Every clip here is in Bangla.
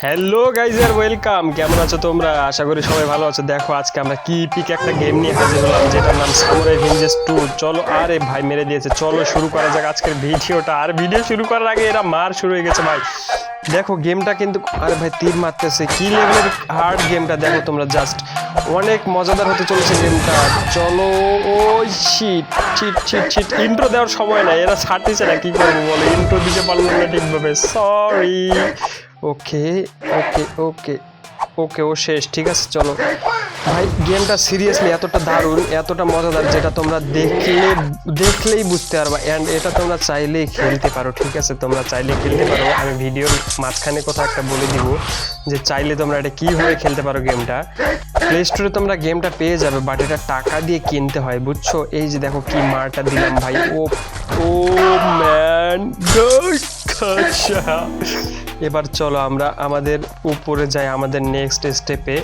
হ্যালো গাইজ আর ওয়েলকাম। কেমন আছো তোমরা? আশা করি সবাই ভালো আছো। দেখো আজকে আমরা কি পিক একটা গেম নিয়ে হাজির হলাম, যেটার নাম সামুরাই ভেঞ্জেস 2। চলো, আরে ভাই মেরে দিয়েছে, চলো শুরু করা যাক আজকের ভিডিওটা। আর ভিডিও শুরু করার আগে এরা মার শুরু হয়ে গেছে ভাই। দেখো গেমটা কিন্তু, আরে ভাই তীর মারতেছে, কি লেভেলের হার্ড গেমটা দেখো তোমরা, জাস্ট অনেক মজাদার হতে চলেছে গেমটা। চলো, oh shit shit shit shit, intro দেওয়ার সময় নাই, এরা ছাড়তেছে না, কি করবো বলো, ইন্ট্রো দিতে পারলাম না ঠিকভাবে, সরি। ওকে ওকে ওকে ওকে, ও শেষ, ঠিক আছে। চলো ভাই, গেমটা সিরিয়াসলি এতটা দারুণ, এতটা মজাদার, যেটা তোমরা দেখলেই বুঝতে পারবা। অ্যান্ড এটা তোমরা চাইলেই খেলতে পারো, ঠিক আছে, তোমরা চাইলে খেলতে পারো। আমি ভিডিওর মাঝখানে কোথাও একটা বলে দিব যে চাইলে তোমরা এটা কীভাবে খেলতে পারো। গেমটা প্লে স্টোরে তোমরা গেমটা পেয়ে যাবে, বাট এটা টাকা দিয়ে কিনতে হয়, বুঝছো। এই যে দেখো কি মারটা দিলাম ভাই, ও ও ম্যান, এবার চলো আমরা আমাদের উপরে যাই, আমাদের নেক্সট স্টেপে।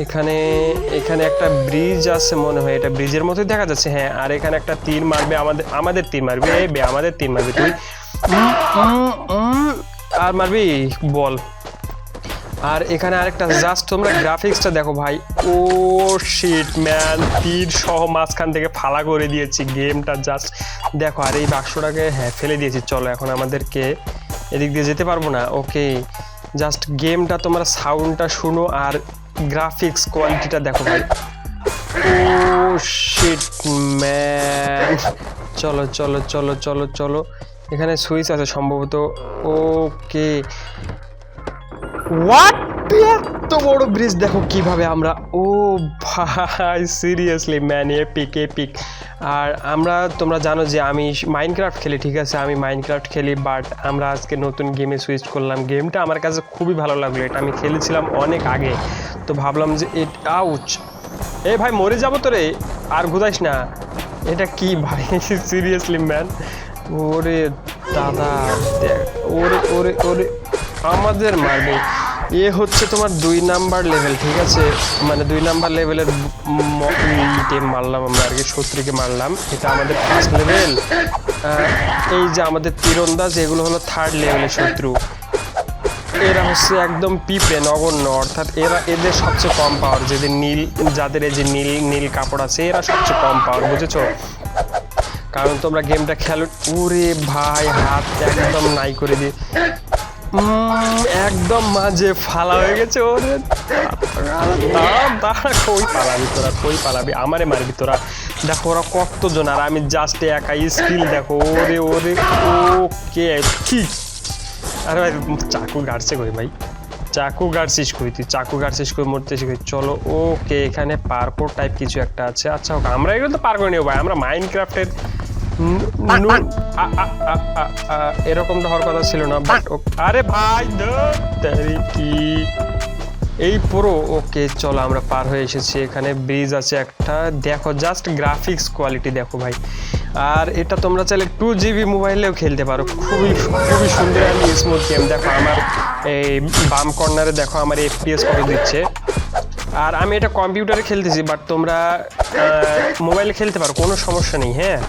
এখানে একটা ব্রিজ আছে মনে হয়, এটা ব্রিজের মতোই দেখা যাচ্ছে, হ্যাঁ। আর এখানে একটা তীর মারবে, আমাদের তীর মারবে, আমাদের তীর মারবে তুই, আর মারবি বল। আর এখানে আরেকটা, জাস্ট তোমরা গ্রাফিক্সটা দেখো ভাই, ও শিট ম্যান, তীর সহ মাঝখান থেকে ফালা করে দিয়েছি গেমটা, জাস্ট দেখো। আর এই বাক্সটাকে হ্যাঁ ফেলে দিয়েছি। চলো এখন আমাদেরকে এদিক দিয়ে যেতে পারবো না, ওকে। জাস্ট গেমটা তোমরা সাউন্ডটা শুনো আর গ্রাফিক্স কোয়ালিটিটা দেখো ভাই, ও শিট ম্যান। চলো চলো চলো চলো চলো, এখানে সুইচ আছে সম্ভবত, ওকে। হোয়াট, এত বড় ব্রিজ দেখো কিভাবে আমরা, ও ভাই সিরিয়াসলি ম্যান, এপিক এপিক। আর তোমরা জানো যে আমি মাইনক্রাফট খেলি, ঠিক আছে, আমি মাইনক্রাফট খেলি, বাট আমরা আজকে নতুন গেমে সুইচ করলাম। গেমটা আমার কাছে খুবই ভালো লাগলো, এটা আমি খেলেছিলাম অনেক আগে, তো ভাবলাম যে আউচ, এই ভাই মরে যাবো তো রে, আর ঘুরাইস না। এটা কি ভাই সিরিয়াসলি ম্যান, ওরে দাদা, ওরে ওরে ওরে, আমাদের মারবে। এ হচ্ছে তোমার 2 নাম্বার লেভেল, ঠিক আছে, মানে 2 নাম্বার লেভেলের মারলাম আমরা আর কি, শত্রুকে মারলাম। এটা আমাদের 1st লেভেল। এই যে আমাদের তীরন্দাজ, এগুলো হলো 3rd লেভেলের শত্রু। এরা হচ্ছে একদম পিঁপড়ে, নগণ্য, অর্থাৎ এদের সবচেয়ে কম পাওয়ার, যাদের এই যে নীল কাপড় আছে, এরা সবচেয়ে কম পাওয়ার, বুঝেছো। কারণ তোমরা গেমটা খেলো, ওরে ভাই হাত একদম নাই করে দিয়ে, একদম মাঝে ফালা হয়ে গেছে, ওরে কই পালাবি তোরা, কই পালাবি, আমারে মারবি তোরা। দেখো ওরা কতজন, আর আমি জাস্ট একাই, স্কিল দেখো, ওরে ওরে, ওকে ঠিক। আরে ভাই চাকু গাড়ছে কই ভাই, চাকু গাড়ছিস কই তুই, চাকু গাড়ছিস কই, মরতেছিস কই। চলো, ওকে, এখানে পার্কোর টাইপ কিছু একটা আছে, আচ্ছা ওকে, আমরা এগুলো তো পার করে নেবো ভাই, আমরা মাইনক্রাফটের এরকমটা হওয়ার কথা ছিল না, বাট আরে ভাই কি এই পুরো, ওকে চলো আমরা পার হয়ে এসেছি। এখানে ব্রিজ আছে একটা, দেখো জাস্ট গ্রাফিক্স কোয়ালিটি দেখো ভাই। আর এটা তোমরা চাইলে 2GB মোবাইলেও খেলতে পারো, খুবই খুবই সুন্দর আর স্মুথ গেম। দেখো আমার এই বাম কর্নারে দেখো আমার FPS কত দিচ্ছে। আর আমি এটা কম্পিউটারে খেলতেছি, বাট তোমরা মোবাইলে খেলতে পারো, কোনো সমস্যা নেই, হ্যাঁ।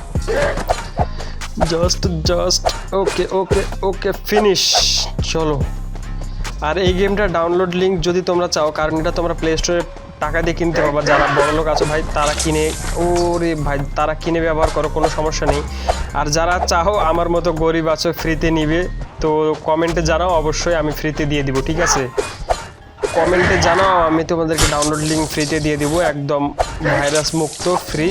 জাস্ট ওকে ওকে ওকে, ফিনিশ। চলো, আর এই গেমটার ডাউনলোড লিঙ্ক যদি তোমরা চাও, কারণ এটা তোমরা প্লে স্টোরে টাকা দিয়ে কিনতে পারবা, যারা বড় লোক আছো ভাই তারা কিনে, ওরে ভাই তারা কিনে ব্যবহার করো, কোনো সমস্যা নেই। আর যারা চাও আমার মতো গরিব আছো ফ্রিতে নিবে, তো কমেন্টে জানাও, অবশ্যই আমি ফ্রিতে দিয়ে দিব, ঠিক আছে। কমেন্টে জানাও, আমি তোমাদেরকে ডাউনলোড লিঙ্ক ফ্রিতে দিয়ে দিব, একদম ভাইরাস মুক্ত, ফ্রি।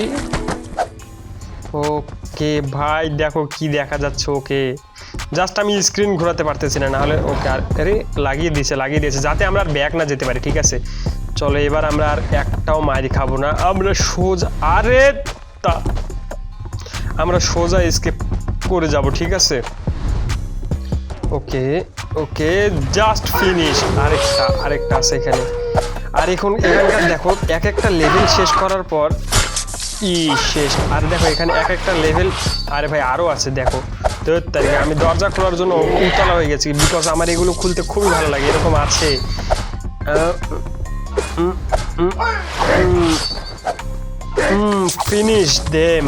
ওকে ভাই দেখো কি দেখা যাচ্ছে, ওকে জাস্ট আমি স্ক্রিন ঘোরাতে পারতেছি না, নাহলে ওকে। আর আরে লাগিয়ে দিয়েছে যাতে আমরা আর ব্যাক না যেতে পারি, ঠিক আছে। চলো এবার আমরা আর একটাও মারি খাবো না, আমরা সোজা, আরে আমরা সোজা স্কেপ করে যাব, ঠিক আছে। ওকে ওকে, জাস্ট ফিনিশ। আরেকটা আছে এখানে। আর এখানকার দেখো একটা লেভেল শেষ করার পর শেষ। আর দেখো এখানে একটা লেভেল, আরে ভাই আরও আছে দেখো। তো তারিখে আমি দরজা খোলার জন্য উতলা হয়ে গেছি, বিকজ আমার এগুলো খুলতে খুবই ভালো লাগে, এরকম আছে। ফিনিশ দেম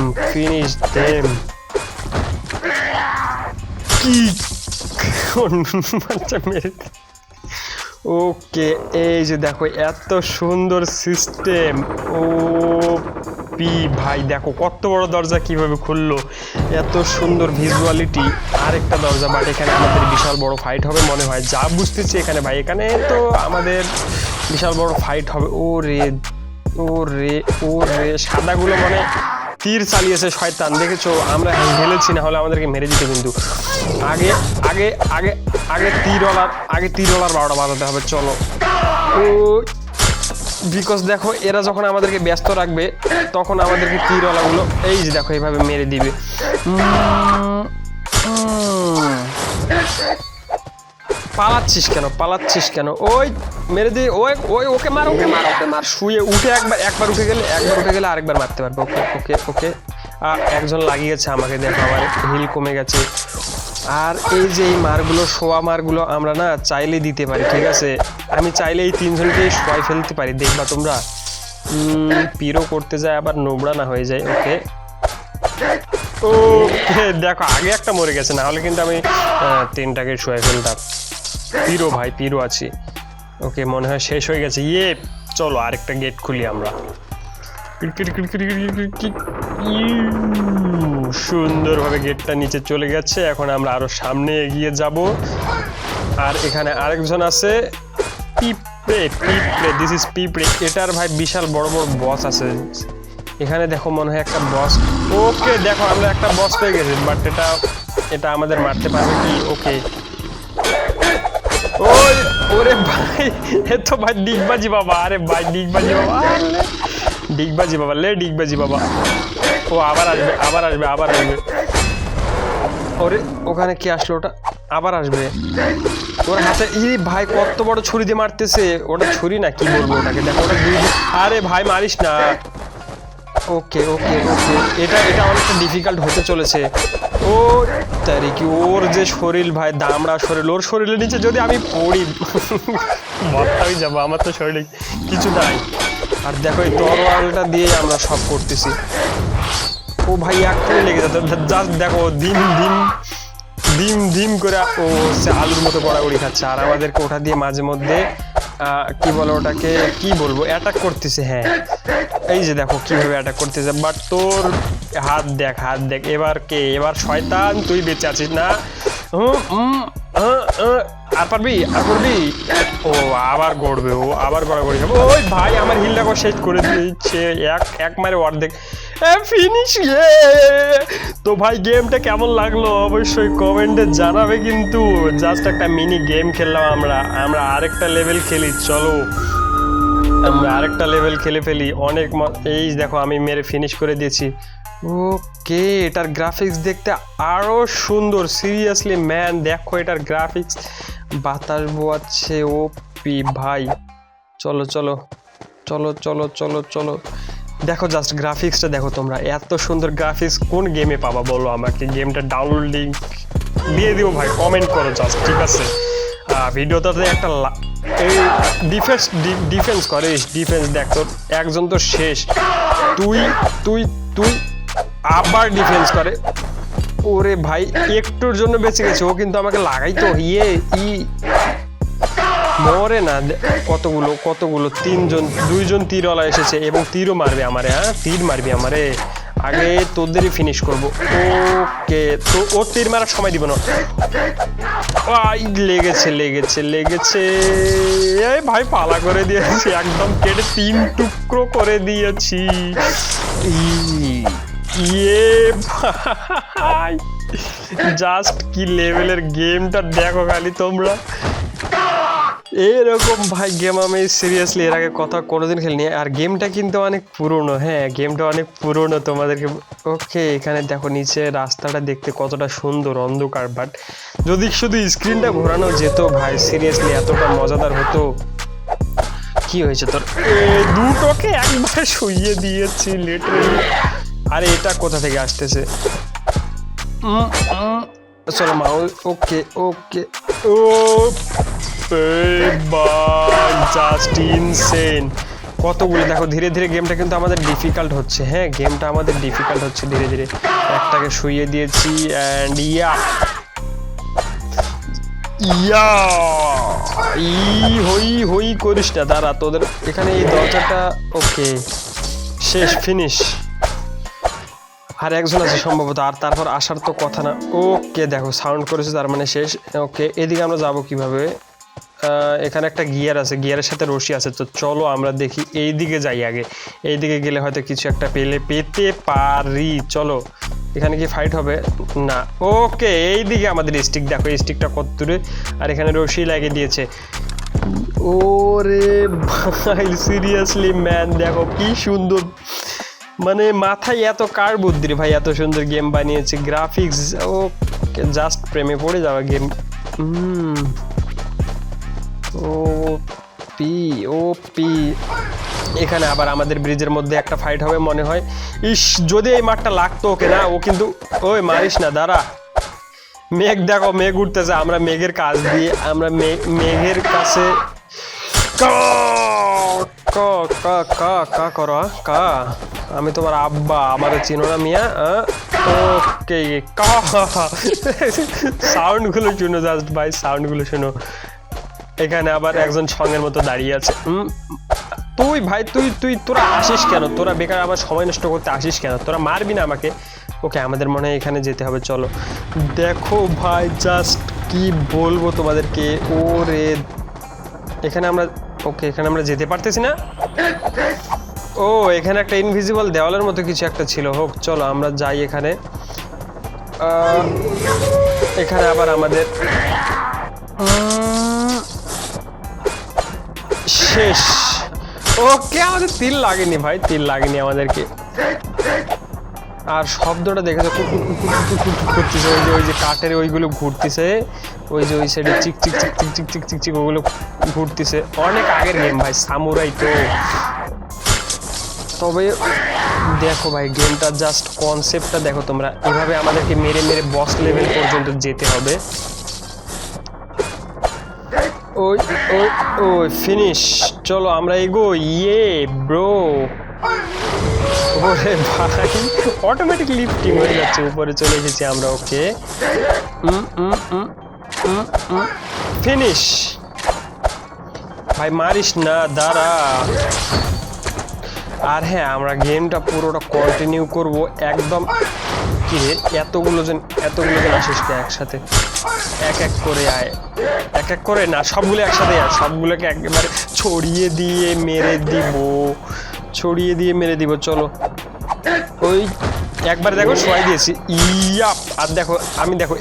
কি বাচ্চা মেরে, ওকে, এই যে দেখো এত সুন্দর সিস্টেম। ও পি ভাই, দেখো কত বড় দরজা কিভাবে খুললো, এত সুন্দর ভিজুয়ালিটি। আরেকটা দরজা, বাট এখানে আমাদের বিশাল বড় ফাইট হবে মনে হয়, যা বুঝতেছি এখানে ভাই। এখানে তো আমাদের বিশাল বড় ফাইট হবে। ও রে ও রে ও রে, সাদাগুলো মানে তীর চালিয়েছে শয়তান, দেখেছো? আমরা হেলেছি, না হলে আমাদেরকে মেরে দিতে। কিন্তু আগে আগে আগে আগে তীরওয়ালার 12টা বাজাতে হবে। চলো। ও বিকজ দেখো এরা যখন আমাদেরকে ব্যস্ত রাখবে তখন আমাদেরকে তীরওয়ালাগুলো এই যে দেখো এইভাবে মেরে দিবে। পালাচ্ছিস কেন? ওই মেরে দিয়ে ওকে মার। শুয়ে উঠে একবার উঠে গেলে আরেকবার মারতে পারবে। ওকে একজন লাগিয়েছে আমাকে, দেখো আমার হিল কমে গেছে। আর এই যে এই মারগুলো, শোয়া মারগুলো আমরা না চাইলে দিতে পারি, ঠিক আছে? আমি চাইলে এই 3 জনকে শোয়াই ফেলতে পারি, দেখবা তোমরা। পিরো করতে যায় আবার নোবড়া না হয়ে যায়। ওকে দেখো আগে একটা মরে গেছে, না হলে কিন্তু আমি 3টাকে শোয়াই ফেলতাম। পিরো আছি। ওকে, মনে হয় শেষ হয়ে গেছে। চলো আরেকটা গেট খুলি আমরা। সুন্দরভাবে গেটটা নিচে চলে গেছে। এখন আমরা আরো সামনে এগিয়ে যাব। আর এখানে আরেকজন আছে, পিঁপড়ে। দিস ইজ পিঁপড়ে। এটার ভাই বিশাল বড় বড় বস আছে এখানে, দেখো মনে হয় একটা বস। ওকে দেখো আমরা একটা বস পেয়ে গেছি, বাট এটা আমাদের মারতে পারবে কি? ওকে, ওরে ভাই, এ তো ভাই ডিগবাজি বাবা। আরে ভাই ডিগবাজি বাবা, ডিগবাজি বাবা। ও আবার আসবে। ওরে ওখানে কি আসলো? ওটা আবার আসবে। ওর হাতে ভাই কত বড় ছুরি দিয়ে মারতেছে। ওটা ছুরি না, কি বলবো ওটাকে, দেখো ওটা আরে ভাই মারিস না। ওকে এটা অনেকটা ডিফিকাল্ট হতে চলেছে। ও তারি কি, ওর যে শরীর ভাই, দামড়া শরীর, ওর শরীরের নিচে যদি আমি পড়ি মরতাই যাবো। আমার তো শরীরে কিছু নাই। আর দেখো এই তরোয়ালটা দিয়ে আমরা সব করতেছি। ও ভাই এক্ষুনি লেগে যেত। জাস্ট দেখো ডিম করে ও সে আলুর মতো গড়াগড়ি খাচ্ছে। আর আমাদেরকে ওটা দিয়ে মাঝে মধ্যে কি বলে ওটাকে, কি বলবো, অ্যাটাক করতেছে। হ্যাঁ এই যে দেখো কিভাবে অ্যাটাক করতেছে। বাট তোর হাত দেখ। এবার শয়তান তুই বেঁচে আছিস না। আর পারবি? ও আবার গড়বে, ও আবার গড়াগড়ি খাবে। ওই ভাই আমার হিলটাকে শেষ করে দিচ্ছে এক মারে অর্ধেক। ফিনিশ। তো ভাই গেমটা কেমন লাগলো অবশ্যই কমেন্টে জানাবে। কিন্তু জাস্ট একটা মিনি গেম খেললাম আমরা আরেকটা লেভেল খেলি। চলো আমরা আরেকটা লেভেল খেলে ফেলি। অনেক এই দেখো আমি মেরে ফিনিশ করে দিয়েছি। ওকে, এটার গ্রাফিক্স দেখতে আরো সুন্দর। সিরিয়াসলি ম্যান, দেখো এটার গ্রাফিক্স, বাতাস বোয়াচ্ছে। ও পি ভাই, চলো দেখো জাস্ট গ্রাফিক্সটা দেখো তোমরা। এত সুন্দর গ্রাফিক্স কোন গেমে পাবা বলো আমাকে? গেমটা ডাউনলোড লিঙ্ক দিয়ে দিও ভাই, কমেন্ট করো জাস্ট, ঠিক আছে? ভিডিওটাতে একটা এই ডিফেন্স করিস। দেখ তোর একজন তো শেষ। তুই আবার ডিফেন্স করে। ওরে ভাই একটুর জন্য বেঁচে গেছে ও, কিন্তু আমাকে লাগাইতো। মরে না। কতগুলো 2জন তীরওয়ালা এসেছে এবং তীরও মারবে আমারে। হ্যাঁ তীর মারবি আমারে, আগে তোদেরই ফিনিশ করবো। ওকে, তো ওর তীর মারার সময় দিব না। লেগেছে। এই ভাই পালা করে দিয়েছি, একদম কেটে 3 টুকরো করে দিয়েছি। ভাই জাস্ট কি লেভেলের গেমটা দেখো খালি তোমরা। এরকম ভাই গেম আমি সিরিয়াসলি এর আগে কোনোদিন খেলিনি। আর গেমটা কিন্তু অনেক পুরনো। হ্যাঁ গেমটা অনেক পুরনো তোমাদেরকে। ওকে, এখানে দেখো নিচে রাস্তাটা দেখতে কতটা সুন্দর, অন্ধকার। বাট যদি শুধু স্ক্রিনটা ঘোরানো যেত ভাই, সিরিয়াসলি এতটা মজাদার হতো। কি হয়েছে তোর? দুটোকে একবার শুইয়ে দিয়েছি লিটারালি। আরে এটা কোথা থেকে আসতেছে? চলো মা। ওকে ও জাস্ট ইনসেন। কতগুলো দেখো, ধীরে ধীরে গেমটা কিন্তু আমাদের ডিফিকাল্ট হচ্ছে। হ্যাঁ গেমটা আমাদের ডিফিকাল্ট হচ্ছে ধীরে ধীরে। একটাকে শুইয়ে দিয়েছি অ্যান্ড ইয়া ই হই হই করিস না, দাঁড়া তোদের এখানে এই দরজাটা। ওকে শেষ, ফিনিশ। আর একজন আছে সম্ভবত, আর তারপর আসার তো কথা না। ওকে দেখো সাউন্ড করেছে, তার মানে শেষ। ওকে এদিকে আমরা যাব কিভাবে? এখানে একটা গিয়ার আছে, গিয়ারের সাথে রশি আছে, তো চলো আমরা দেখি এই দিকে যাই আগে। এই দিকে গেলে হয়তো কিছু একটা পেতে পারি। চলো এখানে কি ফাইট হবে? না। ওকে এই দিকে আমাদের স্টিক, দেখো স্টিকটা কত দূরে, আর এখানে রশি লাগিয়ে দিয়েছে। ওরে ভাই সিরিয়াসলি ম্যান, দেখো কি সুন্দর, মানে মাথায় এত কার বুদ্ধি রে ভাই, এত সুন্দর গেম বানিয়েছে, গ্রাফিক্স ও জাস্ট প্রেমে পড়ে যাওয়া game. O P O P. এখানে আবার আমাদের ব্রিজের মধ্যে একটা ফাইট হবে মনে হয়। ইস যদি এই মাঠটা লাগতো ওকে না, ও কিন্তু ওই মারিস না, দাঁড়া। মেঘ দেখো, মেঘ উঠতেছে, আমরা মেঘের কাছ দিয়ে, আমরা মেঘের কাছে করো কা। আমি তোমার আব্বা, আমার চিনো না মিয়া? ওকে সাউন্ডগুলো শুনো জাস্ট ভাই, সাউন্ডগুলো শোনো। এখানে আবার একজন সঙ্গের মতো দাঁড়িয়ে আছে। তুই ভাই তোরা আসিস কেন? তোরা বেকার আবার সময় নষ্ট করতে আসিস কেন? তোরা মারবি না আমাকে? ওকে আমাদের মনে হয় এখানে যেতে হবে, চলো। দেখো ভাই জাস্ট কি বলবো তোমাদেরকে। ওরে এখানে আমরা, ওকে এখানে আমরা যেতে পারতেছি না। ও এখানে একটা ইনভিজিবল দেওয়ালের মতো কিছু একটা ছিল। হোক চলো আমরা যাই এখানে। এখানে আবার আমাদের শেষ। ওকে আমাদের তিল লাগেনি ভাই, তিল লাগেনি আমাদেরকে। আর শব্দটা দেখেছো করতেছে, ওই যে কাঠের ওইগুলো ঘুরতেছে, ওই যে ওই সাইডে চিক চিক চিক চিক চিক চিক চিক চিক ওগুলো ঘুরতেছে। অনেক আগের গেম ভাই, সামুরাই তো। তবে দেখো ভাই গেমটা জাস্ট কনসেপ্টটা দেখো তোমরা, এভাবে আমাদেরকে মেরে মেরে বস লেভেল পর্যন্ত যেতে হবে। ওই ওই ওই ফিনিশ। চলো আমরা এগোই। ইয়ে ব্রো, ওরে ভাই অটোমেটিক লিফটিং হয়ে যাচ্ছে, উপরে চলে এসেছি আমরা। Okay finish. ভাই মারিস না, দাঁড়া। আর হ্যাঁ আমরা গেমটা পুরোটা কন্টিনিউ করব একদম। কি রে এতগুলো জন আসিস কে একসাথে? এক এক করে আয়, এক এক করে না, সবগুলো একসাথে আয়, সবগুলোকে একেবারে ছড়িয়ে দিয়ে মেরে দিব। চলো ওই একবার দেখো শোয়াই দিয়েছি, ইয়াপ। আর দেখো আমি, দেখো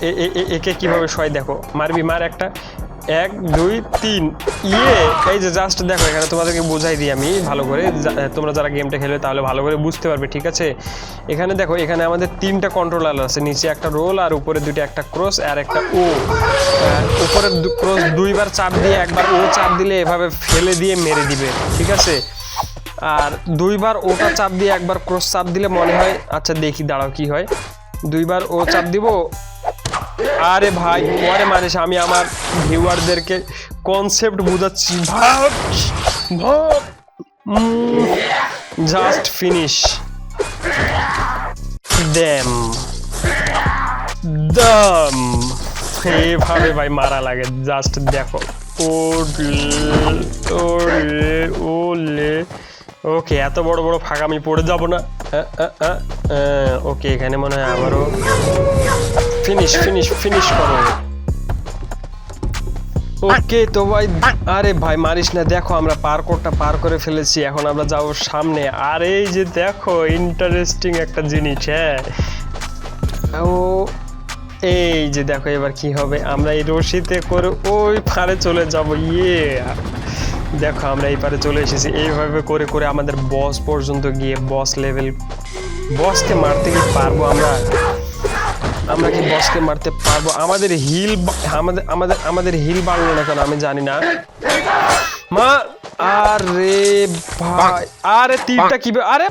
একে কিভাবে শোয়াই, দেখো মারবি, মার একটা, 1 2 3 ইয়ে। এই যে জাস্ট দেখো, এখানে তোমাদেরকে বোঝাই দিই আমি ভালো করে, তোমরা যারা গেমটা খেলবে তাহলে ভালো করে বুঝতে পারবে, ঠিক আছে? এখানে দেখো, এখানে আমাদের 3টা কন্ট্রোলার আছে, নিচে একটা রোল, আর উপরে 2টা, একটা ক্রস আর একটা ও। উপরে ক্রস 2বার চাপ দিয়ে, একবার ও চাপ দিলে এভাবে ফেলে দিয়ে মেরে দিবে, ঠিক আছে? আর 2বার ওটা চাপ দিয়ে একবার ক্রস চাপ দিলে মনে হয়, আচ্ছা দেখি দাঁড়াও কি হয়। 2বার ও চাপ দিব। আরে ভাই পরে মানিস, আমি আমার ভিউয়ারদেরকে কনসেপ্ট বোঝাচ্ছি। ভাব জাস্ট ফিনিশ দেম দম। এভাবে ভাই মারা লাগে, জাস্ট দেখো। ওলে ওকে এত বড় বড় ফাঁকা আমি পড়ে যাব না। ওকে এখানে মনে হয় আবারও ফিনিশ করো। ওকে তো ভাই, আরে ভাই মারিস না, দেখো আমরা পার্কোরটা পার করে ফেলেছি, এখন আমরা যাবো সামনে। আর এই যে দেখো ইন্টারেস্টিং একটা জিনিস, হ্যাঁ ও এই যে দেখো এবার কি হবে, আমরা এই রশিতে করে ওই পারে চলে যাব। ইয়ে দেখো আমরা এই পারে চলে এসেছি, এইভাবে করে করে আমাদের বস পর্যন্ত গিয়ে বস লেভেল। বসকে মারতে কি পারবো আমরা কি বসকে মারতে পারবো? আমাদের হিল বাড়লো না কেন আমি জানি না। মা আরে ভাই, আরে তীরটা কি, আরে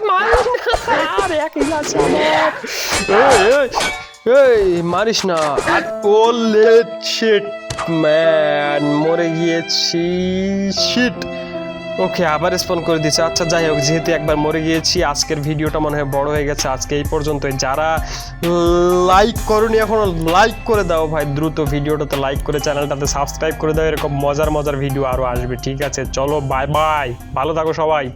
মারিস না। আর ওলে শিট ম্যান, মরে গিয়েছি। শিট ওকে, আবার স্পন করে দিচ্ছে। আচ্ছা যাই হোক, যেহেতু একবার মরে গিয়েছি, আজকের ভিডিওটা মনে হয় বড় হয়ে গেছে। আজকে এই পর্যন্তই। যারা লাইক করোনি এখনো লাইক করে দাও ভাই, দ্রুত ভিডিওটাতে লাইক করে চ্যানেলটাতে সাবস্ক্রাইব করে দাও। এরকম মজার ভিডিও আরও আসবে। ঠিক আছে, চলো বাই বাই, ভালো থাকো সবাই।